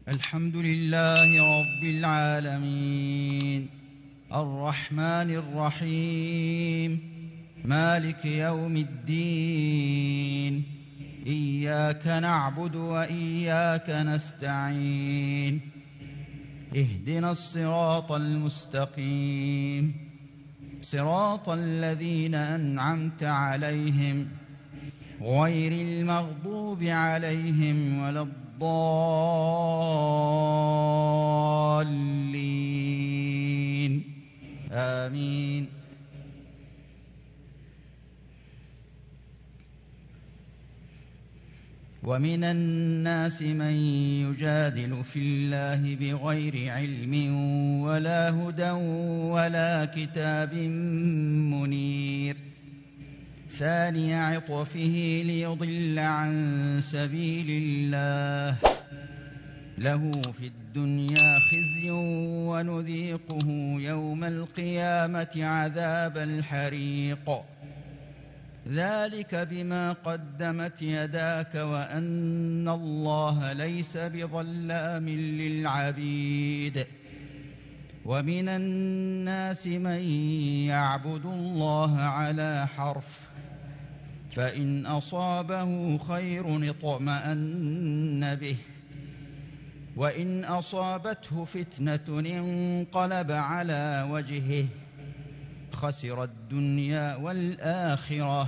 الحمد لله رب العالمين الرحمن الرحيم مالك يوم الدين إياك نعبد وإياك نستعين اهدنا الصراط المستقيم صراط الذين أنعمت عليهم غير المغضوب عليهم ولا الضالين آمين. ومن الناس من يجادل في الله بغير علم ولا هدى ولا كتاب منير ثاني عطفه ليضل عن سبيل الله له في الدنيا خزي ونذيقه يوم القيامة عذاب الحريق ذلك بما قدمت يداك وأن الله ليس بظلام للعبيد. ومن الناس من يعبد الله على حرف فإن أصابه خير اطمأن به وإن أصابته فتنة انقلب على وجهه خسر الدنيا والآخرة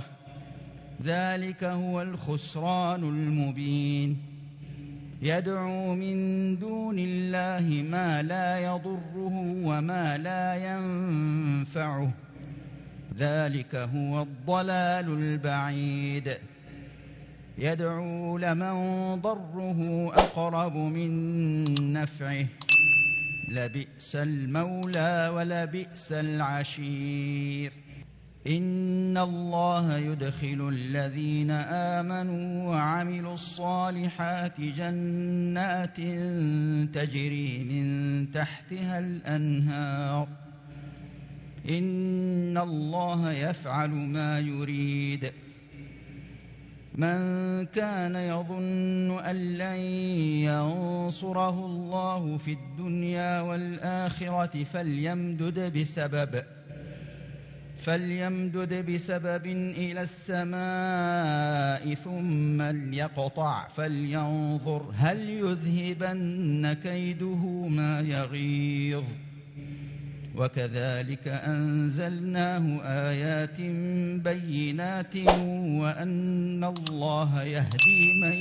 ذلك هو الخسران المبين. يدعو من دون الله ما لا يضره وما لا ينفعه ذلك هو الضلال البعيد. يدعو لمن ضره أقرب من نفعه لبئس المولى ولبئس العشير. إن الله يدخل الذين آمنوا وعملوا الصالحات جنات تجري من تحتها الأنهار إن الله يفعل ما يريد. من كان يظن أن لن ينصره الله في الدنيا والآخرة فليمدد بسبب إلى السماء ثم ليقطع فلينظر هل يذهبن كيده ما يغيظ. وكذلك أنزلناه آيات بينات وأن الله يهدي من